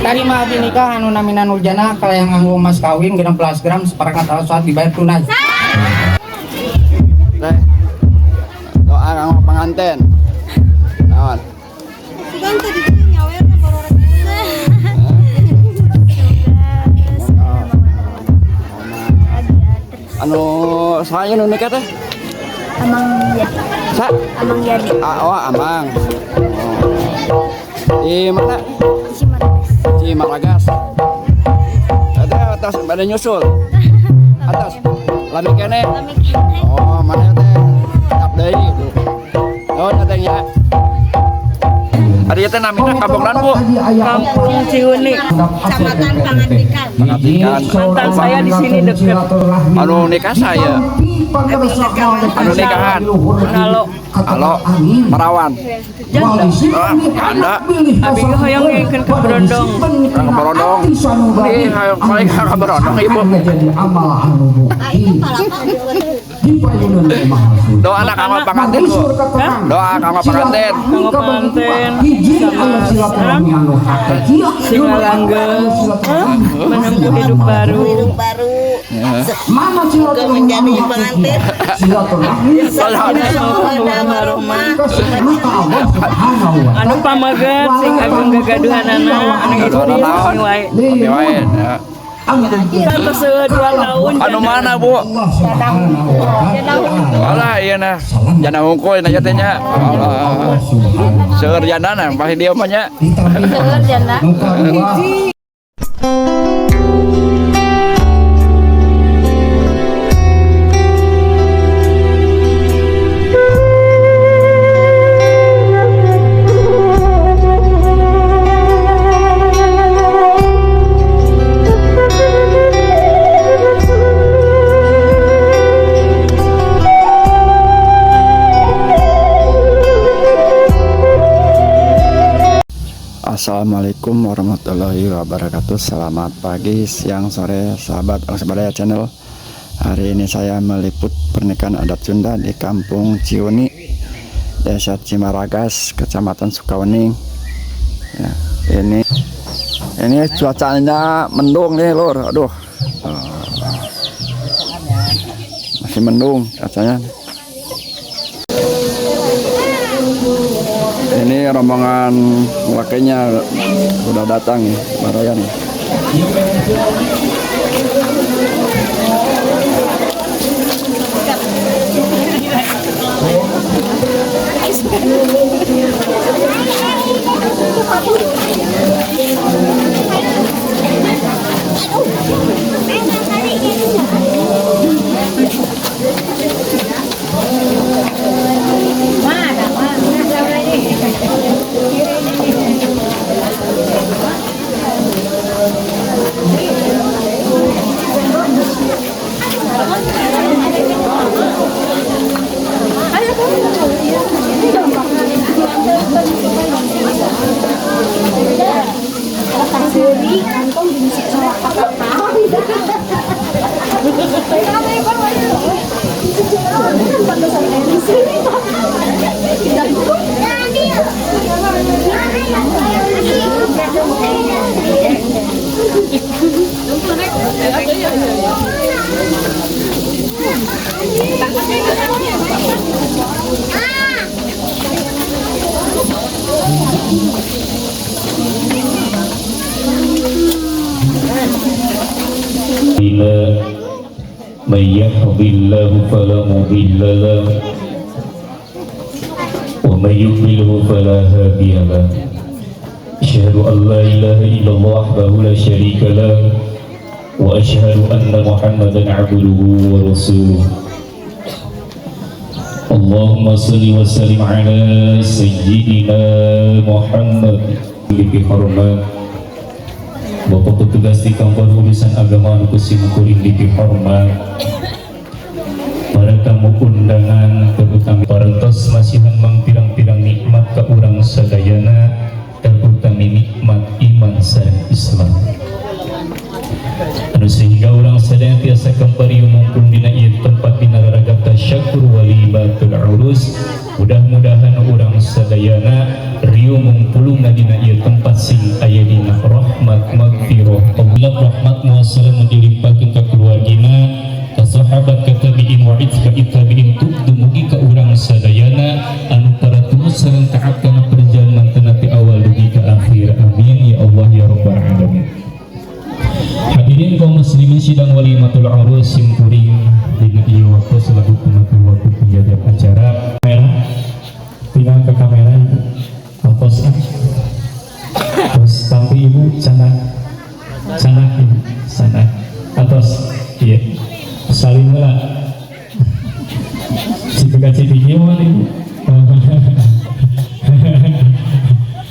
Tadi mah abdi nikah anu namina Nurjana kalau yang nganggo emas kawin 16 gram seperangkat alat sholat dibayar tunai. Doa kanggo pengantin. Naon? Ganti di sini nyawerna baru rek. Anu saya nu nikah teh? Amang jadi. Sa? Amang jadi. Oh, Amang. Oh. Di mana? Di Maragas. Ada atas pada nyusul. Atas. Lami kene. Oh, mana teh? Tap deui. Oh, datangnya. Ari teh namina kampungnan, Bu? Kampung Ciuni, Kecamatan Pangantikan. Pangantikan. mantan saya di sini deket. Anu nikah saya. Anu nikahan. Halo, Merawan. Anda. Abi hoyong ngeukeun ke Brondong. Ke Brondong. Ini paling ke Brondong, Ibu. Doa anak sama pengantin, Bu. Doa sama pengantin. Kanggo pengantin singa langgeng menempuh hidup baru. Semoga menjadi pengantin. Anu pamagat sing agung gagaduhanana anu istri sing wae. Oke, wae. Kita seueur 2 tahun. Anu mana, Bu? Alah, iya nah. Jana hungkul na teh nya. Seueur janana pasti dia mah nya. Seueur jana. Assalamualaikum warahmatullahi wabarakatuh. Selamat pagi, siang, sore, sahabat Alasbadaya Channel. Hari ini saya meliput pernikahan adat Sunda di Kampung Ciuni, Desa Cimaragas, Kecamatan Sukawening. Ya, ini cuacanya mendung nih, Lur. Aduh, masih mendung cuacanya. Ini rombongan wakilnya udah datang ya, Barayan. من يهد الله فلا مضل له ومن يضلل فلا هادي له أشهد أن لا إله إلا الله وحده لا شريك له وأشهد أن محمدا عبده ورسوله اللهم صل وسلم على سيدنا محمد بحرمات Bapak petugas di kantor urusan agama Nukusim Kuring di hormat, para tamu undangan terutama parantos masihan mangpirang-pirang nikmat ka urang sadayana terutami nikmat iman sareng Islam. Anu sehingga urang sadaya tiasa kembali mungkul dina ieu tempat dina ragam tasyakur walibatul urus. Mudah-mudahan urang sadayana rieu mungpulungna dina ieu tempat sing aya dina roh rahmat magfirah Allah rahmat muassalam dilimpahkan ke keluargina ke sahabat ke tabi'in wa itzka tabi'in dumugi ka urang sadayana anu paratulus sareng taat kana perjalanan tanati awal dugi ke akhir amin ya Allah ya rabbal alamin. Hadirin kaum muslimin sidang walimatul urus simpuring dina ieu waktu selaku pemakai waktu penjaga acara kamera pindah ke kamera hapus terus tapi ibu sana ibu sana atas iya saling lah cipika-cipiki mana ibu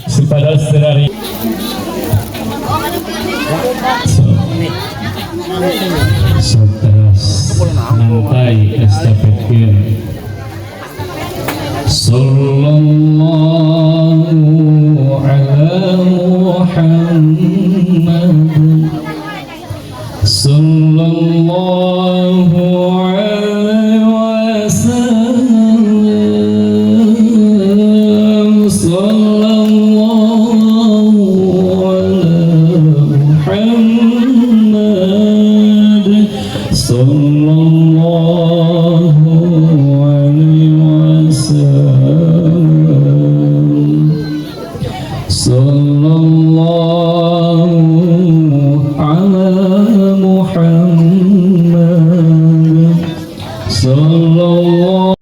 saudara-saudari terus nantai estafetkan sallallahu ala Muhammad sallallahu alaihi wasallam sallallahu ala Muhammad sallallahu alaihi wasallam sallallahu ala Muhammad sallallahu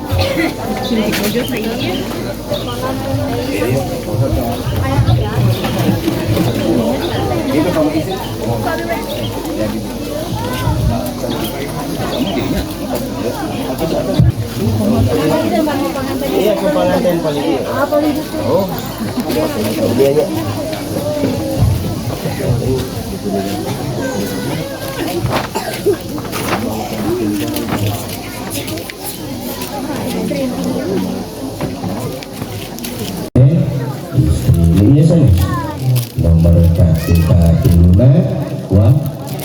nomor kita tiluna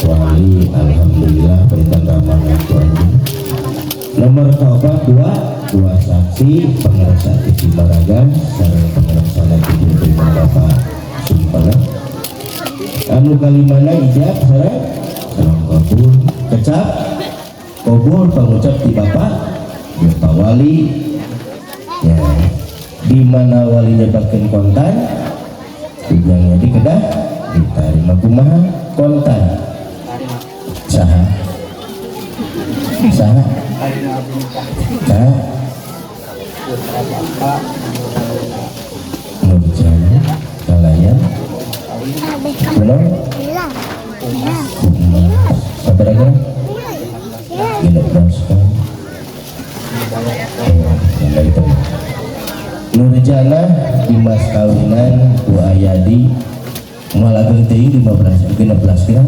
wali alhamdulillah perintah ramangan Tuhan. Nomor keempat dua saksi pengerasa di Maragan sareng pengerasa lagi di Bapak Sumpah anu kalimana ijab sareng kabul kecap kabul pengucap di Bapak wali ya di mana walinya bagian kontan ujungnya di kedah diterima kumaha kontan saha nurjana kalayan belum sabar gila beraskan nurjana di mas kawinan ku ayadi malah genteng 16 gram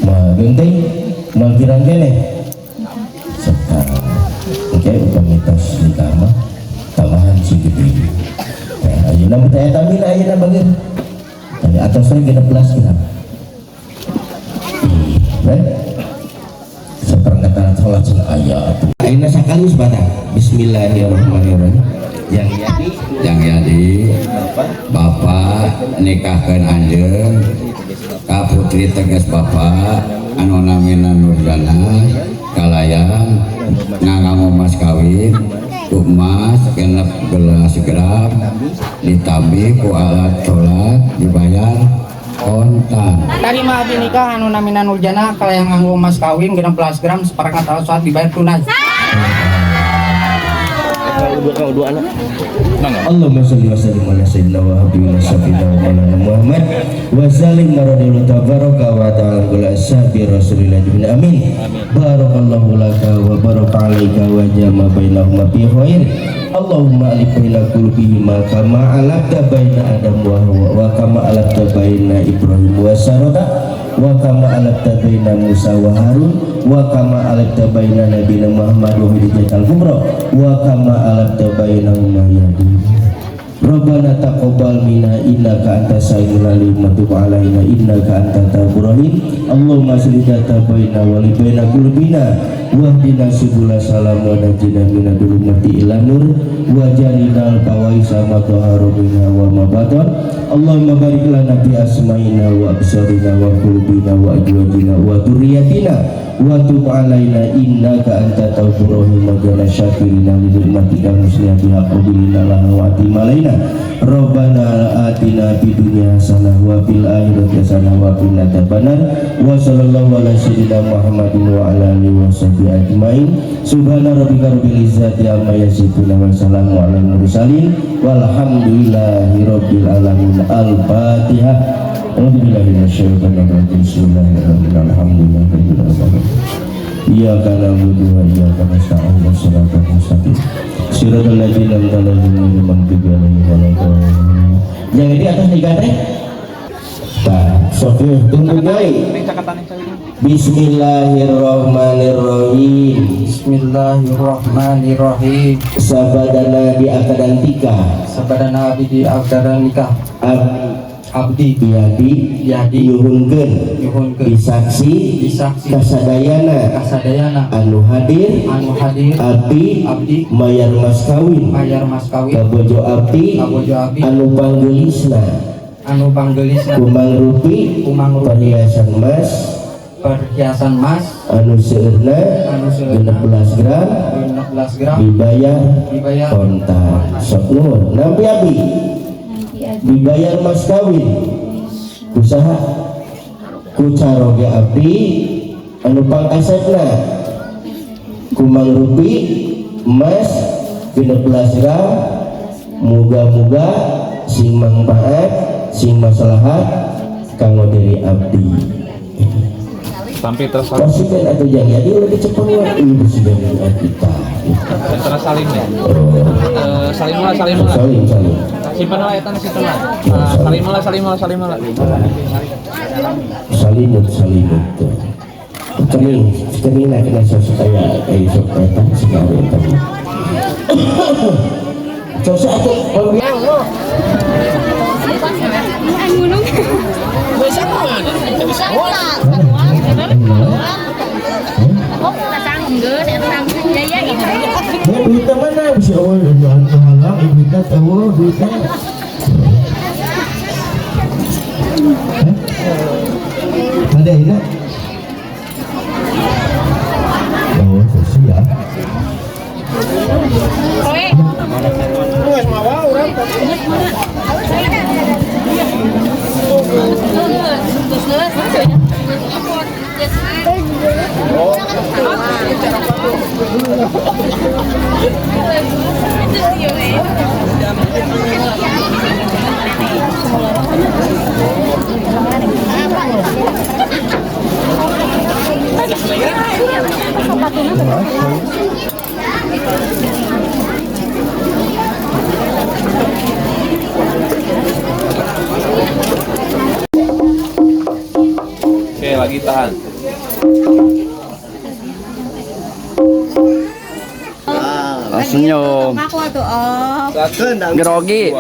malah genteng malah girang kene sekarang oke upamitos di kamar tambahan si gede ayo nama saya tampil ayo nama bagian tapi atasnya 16 gram kan seperangkat sholat ayat ini sekali sebatang bismillahirrahmanirrahim yang jadi bapak nikahkan anjeun ka putri tegas bapak anu namina Nurjana kalayan nganggo mas kawin ku emas genep 11 gram ditambi ku alat sholat dibayar kontan. Tarima abdi nikah anu namina Nurjana kalayan nganggo emas kawin 11 gram seperangkat alat sholat dibayar tunai. Allahumma sholli wa sallim ala sayyidina wa habibina syafiina wa maulana Muhammad wa sallim radhiyallahu tabaraka wa ta'ala ala ashabi rasulillah amin. Barakallahu laka wa baraka alaika wa jama bainahuma fi khair. Allahumma alif baina qulubihima kama alafta baina Adam wa Hawa wa kama alafta baina Ibrahim wa Sarata wa kama alafta baina Musa wa Harun wa kama alafta baina Nabiyina Muhammad wa Hidayat al-Kubra wa kama alafta baina Umayyadin. Rabbana taqabbal minna innaka antas samiul alim wa tub alaina innaka antat tawwabur rahim. Allahumma shalli baina wa li baina qulubina wahdina subul salam wa najina min dhulumati ila nur wa jarinal fawaisa ma dhahara minha wa ma batan Allahumma barik lana fi asma'ina wa absarina wa qulubina wa ajwajina wa dzurriyyatina wa tub alaina innaka anta tawwabur rahim wa jalla syakirina li nikmatika muslihatil haqabilina laha wa atimalaina rabbana atina fid dunya hasanah wa fil akhirati hasanah wa qina adzabannar wa sallallahu ala sayyidina Muhammadin wa ala alihi wa sahbihi ajmain subhana rabbika rabbil izzati amma yasifun wa salamun alal mursalin walhamdulillahi rabbil alamin. Al-Fatihah. A'udzubillahi minasyaitonir rajim. Bismillahirrahmanirrahim. Alhamdulillahirabbil alamin. Iyyaka na'budu wa iyyaka nasta'in. Shiratal mustaqim. Shiratal ladzina an'amta 'alaihim ghairil maghdubi 'alaihim waladdallin. Yang di atas tiga teh. Tah, sok tunggu deui. Bismillahirrahmanirrahim. Bismillahirrahmanirrahim. Sabadana di akadan tika. Sabadana abdi akdaran nikah. Abdi Biadi nyuhunkeun disaksi kasadayana anu hadir abdi mayar mas kawin kabojo abdi anu panggelisna kumang rupi perhiasan mas anu seueurna 16 gram dibayar kontan sok nuhun nampi abdi dibayar mas kawin usaha kucaroge abdi anu pangkasetna kumang rupi emas 16 gram muga-muga sing manfaat sing maslahat kanggo diri abdi sampai terus presiden atau yang jadi udah cepet ibu presiden kita terus salim ya salim simpan lah etan situ lah salim lah kening nak kena supaya supaya sekali tadi coba aku duitnya mana bisa awal dan halang duitnya tahu duitnya ada ini oh sesi ya Oke, lagi tahan. Senyum grogi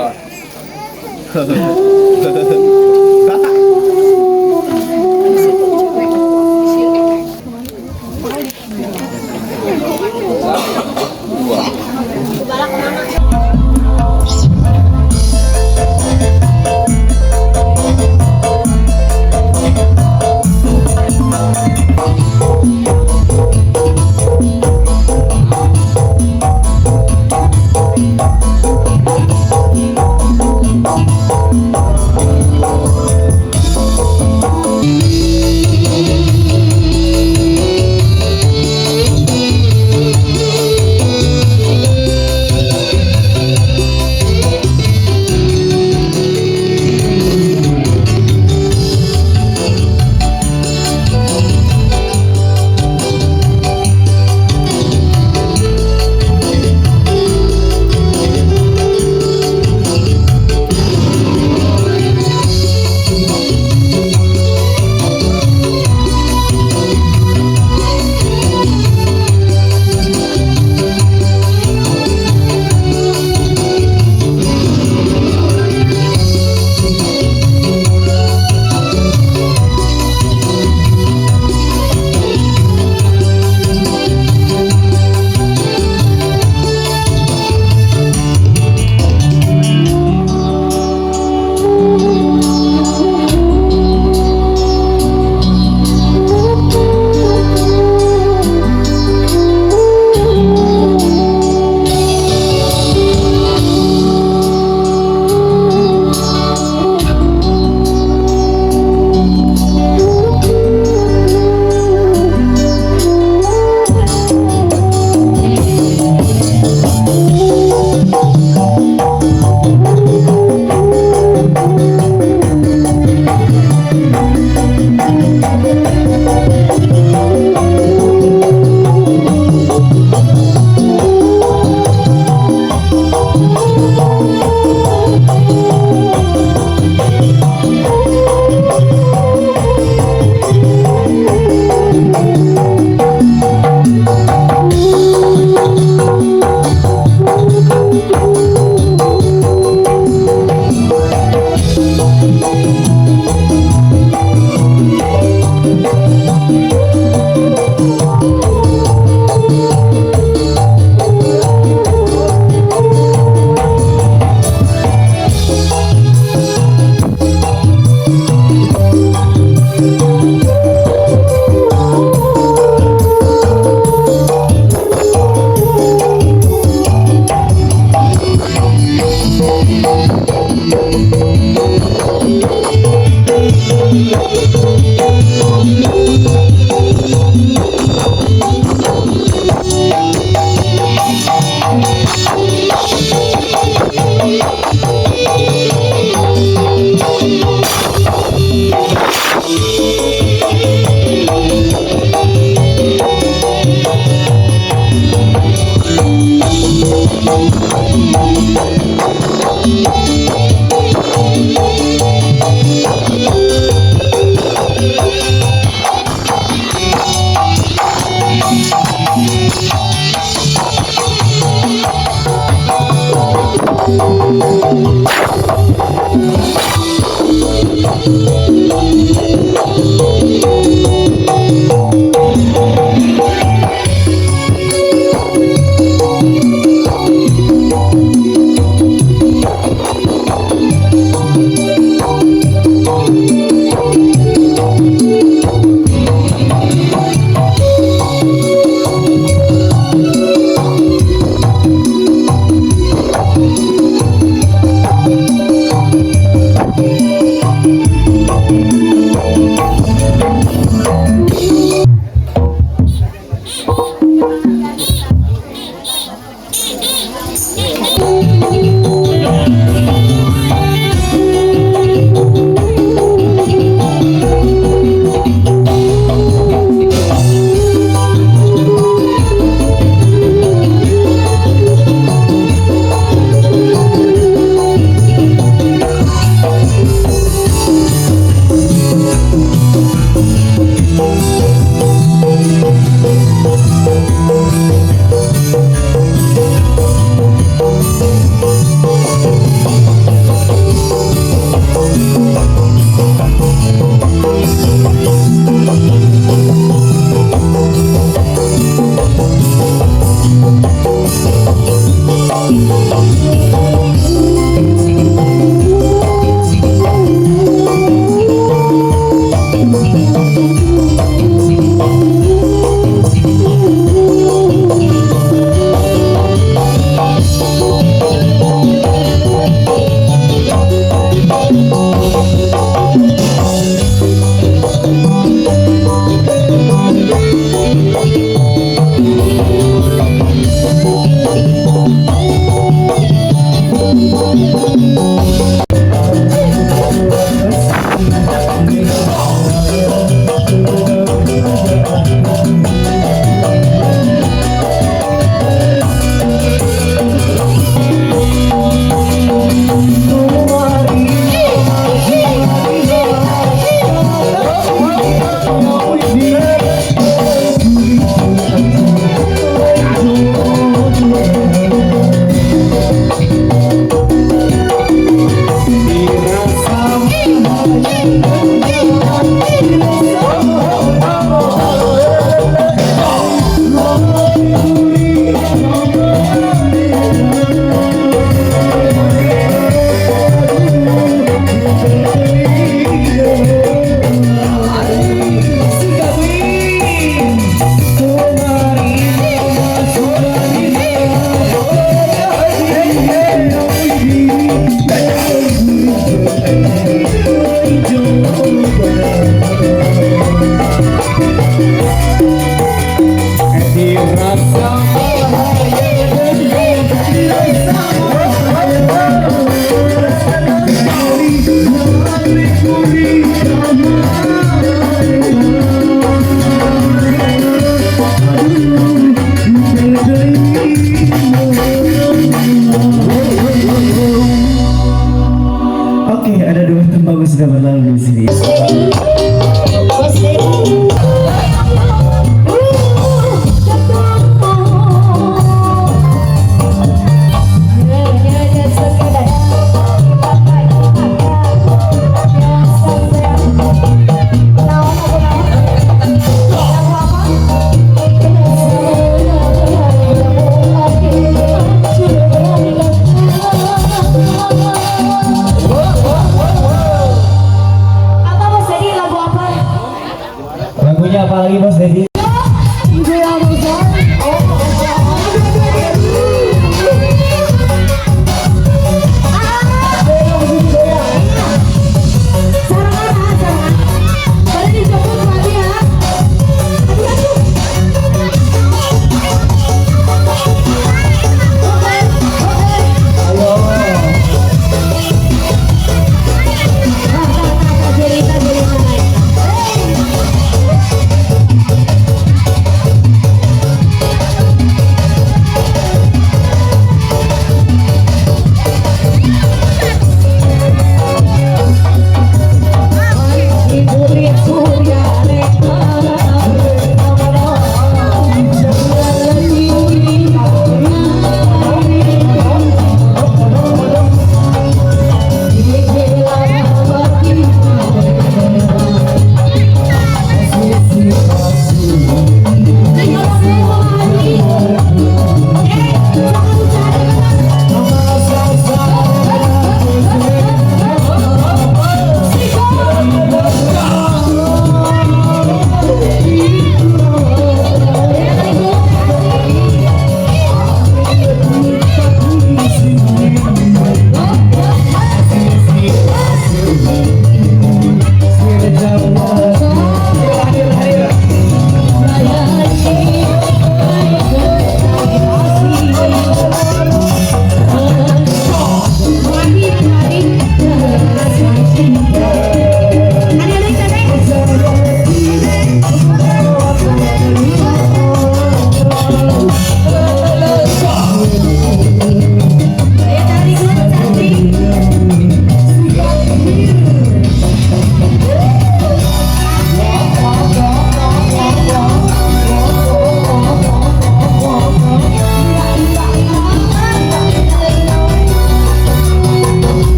Lagunya apa lagi Mas Dedi?